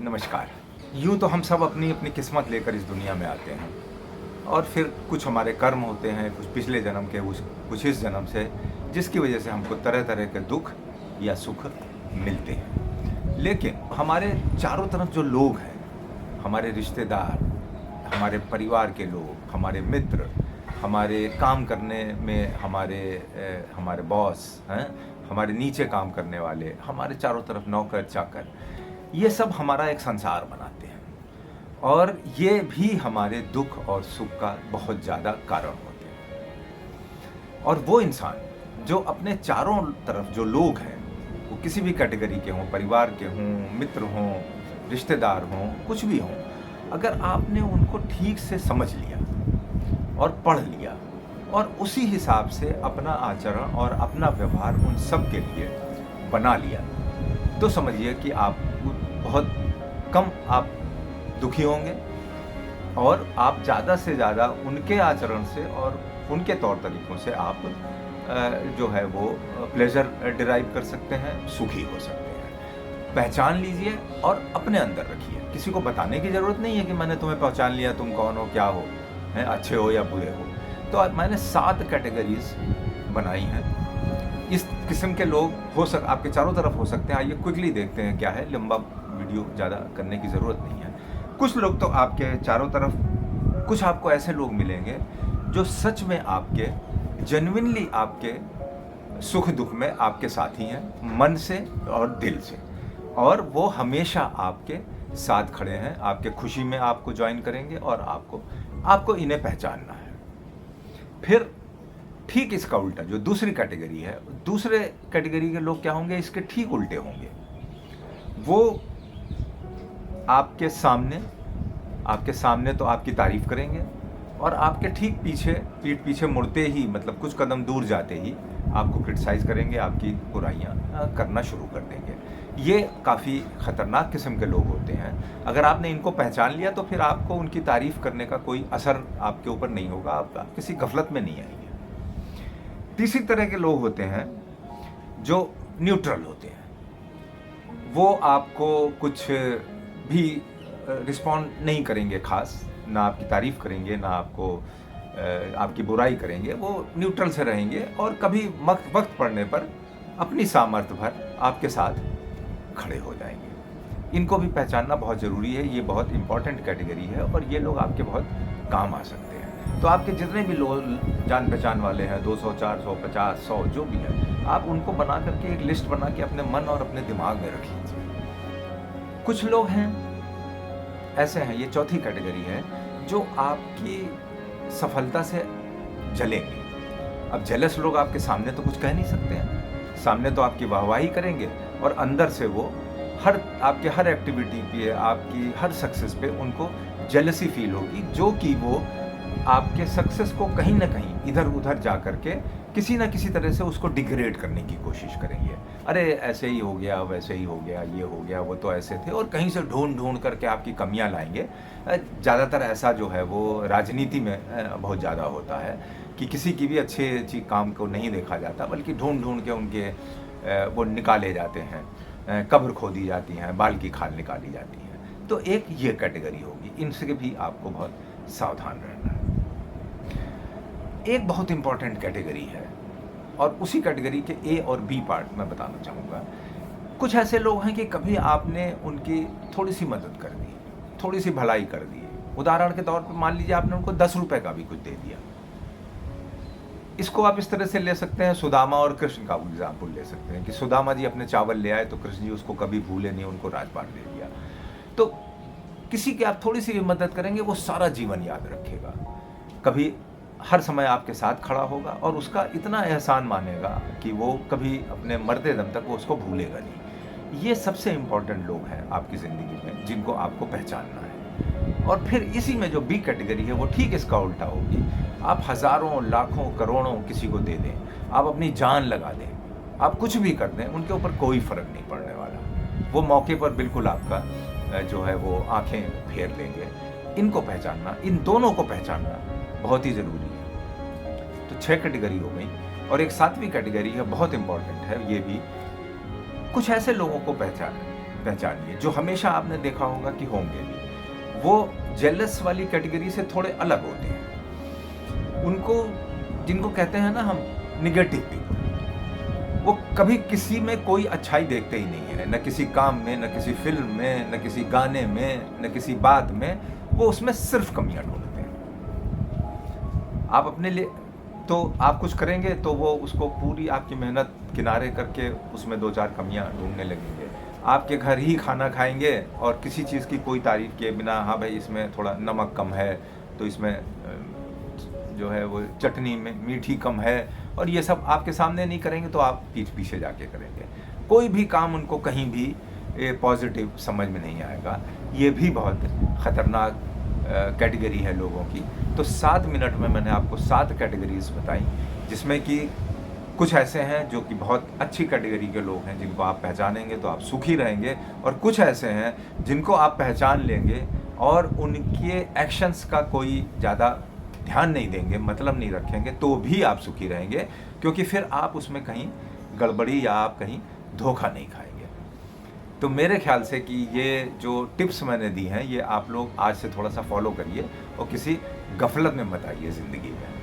नमस्कार। यूँ तो हम सब अपनी अपनी किस्मत लेकर इस दुनिया में आते हैं और फिर कुछ हमारे कर्म होते हैं, कुछ पिछले जन्म के, कुछ इस जन्म से, जिसकी वजह से हमको तरह तरह के दुख या सुख मिलते हैं। लेकिन हमारे चारों तरफ जो लोग हैं, हमारे रिश्तेदार, हमारे परिवार के लोग, हमारे मित्र, हमारे काम करने में हमारे बॉस हैं, हमारे नीचे काम करने वाले, हमारे चारों तरफ नौकर चाकर, ये सब हमारा एक संसार बनाते हैं और ये भी हमारे दुख और सुख का बहुत ज़्यादा कारण होते हैं। और वो इंसान जो अपने चारों तरफ जो लोग हैं, वो किसी भी कैटेगरी के हों, परिवार के हों, मित्र हों, रिश्तेदार हों, कुछ भी हों, अगर आपने उनको ठीक से समझ लिया और पढ़ लिया और उसी हिसाब से अपना आचरण और अपना व्यवहार उन सब के लिए बना लिया, तो समझिए कि आप बहुत कम आप दुखी होंगे और आप ज़्यादा से ज़्यादा उनके आचरण से और उनके तौर तरीक़ों से आप जो है वो प्लेजर डिराइव कर सकते हैं, सुखी हो सकते हैं। पहचान लीजिए और अपने अंदर रखिए। किसी को बताने की ज़रूरत नहीं है कि मैंने तुम्हें पहचान लिया, तुम कौन हो, क्या हो, हैं, अच्छे हो या बुरे हो। तो मैंने 7 कैटेगरीज बनाई हैं। इस किस्म के लोग आपके चारों तरफ हो सकते हैं। आइए क्विकली देखते हैं क्या है, लंबा वीडियो ज़्यादा करने की ज़रूरत नहीं है। कुछ लोग तो आपके चारों तरफ, कुछ आपको ऐसे लोग मिलेंगे जो सच में आपके जेन्युइनली आपके सुख दुख में आपके साथी हैं, मन से और दिल से, और वो हमेशा आपके साथ खड़े हैं, आपके खुशी में आपको ज्वाइन करेंगे और आपको इन्हें पहचानना है। फिर ठीक इसका उल्टा जो दूसरी कैटेगरी है, दूसरे कैटेगरी के लोग क्या होंगे, इसके ठीक उल्टे होंगे। वो आपके सामने तो आपकी तारीफ करेंगे और आपके ठीक पीछे, पीठ पीछे मुड़ते ही, मतलब कुछ कदम दूर जाते ही आपको क्रिटिसाइज़ करेंगे, आपकी बुराइयां करना शुरू कर देंगे। ये काफ़ी ख़तरनाक किस्म के लोग होते हैं। अगर आपने इनको पहचान लिया तो फिर आपको उनकी तारीफ़ करने का कोई असर आपके ऊपर नहीं होगा, आप किसी गफलत में नहीं आएंगे। तीसरी तरह के लोग होते हैं जो न्यूट्रल होते हैं। वो आपको कुछ भी रिस्पॉन्ड नहीं करेंगे खास, ना आपकी तारीफ़ करेंगे, ना आपकी बुराई करेंगे। वो न्यूट्रल से रहेंगे और कभी वक्त पड़ने पर अपनी सामर्थ्य भर आपके साथ खड़े हो जाएंगे। इनको भी पहचानना बहुत ज़रूरी है। ये बहुत इंपॉर्टेंट कैटेगरी है और ये लोग आपके बहुत काम आ सकते हैं। तो आपके जितने भी लोग जान पहचान वाले हैं, 200, 400, 50, 100 जो भी है, आप उनको बना करके एक लिस्ट बना के अपने मन और अपने दिमाग में रख लीजिए। कुछ लोग हैं ऐसे हैं, ये चौथी कैटेगरी है, जो आपकी सफलता से जलेंगे। अब जेलस लोग आपके सामने तो कुछ कह नहीं सकते हैं, सामने तो आपकी वाहवाही करेंगे और अंदर से वो आपके हर एक्टिविटी पे, आपकी हर सक्सेस पे उनको जेलसी फील होगी, जो कि वो आपके सक्सेस को कहीं ना कहीं इधर उधर जा करके किसी ना किसी तरह से उसको डिग्रेड करने की कोशिश करेंगे। अरे ऐसे ही हो गया, वैसे ही हो गया, ये हो गया, वो तो ऐसे थे, और कहीं से ढूंढ करके आपकी कमियां लाएंगे। ज़्यादातर ऐसा जो है वो राजनीति में बहुत ज़्यादा होता है कि किसी की भी अच्छी काम को नहीं देखा जाता, बल्कि ढूंढ के उनके वो निकाले जाते हैं, कब्र खोदी जाती हैं, बाल की खाल निकाली जाती है। तो एक ये कैटेगरी होगी, इनसे भी आपको बहुत सावधान रहना है। एक बहुत इंपॉर्टेंट कैटेगरी है और उसी कैटेगरी के ए और बी पार्ट मैं बताना चाहूँगा। कुछ ऐसे लोग हैं कि कभी आपने उनकी थोड़ी सी मदद कर दी, थोड़ी सी भलाई कर दी। उदाहरण के तौर पर मान लीजिए आपने उनको 10 रुपए का भी कुछ दे दिया। इसको आप इस तरह से ले सकते हैं, सुदामा और कृष्ण का एग्जाम्पल ले सकते हैं कि सुदामा जी अपने चावल ले आए तो कृष्ण जी उसको कभी भूले नहीं, उनको राजपाट दे दिया। तो किसी की आप थोड़ी सी भी मदद करेंगे, वो सारा जीवन याद रखेगा, कभी हर समय आपके साथ खड़ा होगा और उसका इतना एहसान मानेगा कि वो कभी अपने मरते दम तक वो उसको भूलेगा नहीं। ये सबसे इम्पोर्टेंट लोग हैं आपकी ज़िंदगी में, जिनको आपको पहचानना है। और फिर इसी में जो बी कैटेगरी है वो ठीक इसका उल्टा होगी। आप हज़ारों, लाखों, करोड़ों किसी को दे दें, आप अपनी जान लगा दें, आप कुछ भी कर दें, उनके ऊपर कोई फ़र्क नहीं पड़ने वाला। वो मौके पर बिल्कुल आपका जो है वो आंखें फेर लेंगे। इनको पहचानना, इन दोनों को पहचानना बहुत ही ज़रूरी है। तो 6 कैटेगरी हो गई और एक 7वीं कैटेगरी है, बहुत इंपॉर्टेंट है ये भी। कुछ ऐसे लोगों को पहचानें पहचानिए, जो हमेशा आपने देखा होगा कि होंगे भी। वो जेलस वाली कैटेगरी से थोड़े अलग होते हैं। उनको, जिनको कहते हैं ना हम नेगेटिव पीपल, वो कभी किसी में कोई अच्छाई देखते ही नहीं है, न किसी काम में, न किसी फिल्म में, न किसी गाने में, न किसी बात में। वो उसमें सिर्फ कमियां ढूंढते हैं। आप अपने लिए तो आप कुछ करेंगे तो वो उसको पूरी आपकी मेहनत किनारे करके उसमें 2-4 कमियां ढूंढने लगेंगे। आपके घर ही खाना खाएंगे और किसी चीज़ की कोई तारीफ किए बिना, हाँ भाई इसमें थोड़ा नमक कम है, तो इसमें जो है वो चटनी में मीठी कम है, और ये सब आपके सामने नहीं करेंगे तो आप पीठ पीछे जाके करेंगे। कोई भी काम उनको कहीं भी पॉजिटिव समझ में नहीं आएगा। ये भी बहुत ख़तरनाक कैटेगरी है लोगों की। तो 7 मिनट में मैंने आपको 7 कैटेगरीज बताई, जिसमें कि कुछ ऐसे हैं जो कि बहुत अच्छी कैटेगरी के लोग हैं, जिनको आप पहचानेंगे तो आप सुखी रहेंगे, और कुछ ऐसे हैं जिनको आप पहचान लेंगे और उनके एक्शंस का कोई ज़्यादा ध्यान नहीं देंगे, मतलब नहीं रखेंगे, तो भी आप सुखी रहेंगे, क्योंकि फिर आप उसमें कहीं गड़बड़ी या आप कहीं धोखा नहीं खाएंगे। तो मेरे ख्याल से कि ये जो टिप्स मैंने दी हैं, ये आप लोग आज से थोड़ा सा फॉलो करिए और किसी गफलत में मत आइए ज़िंदगी में।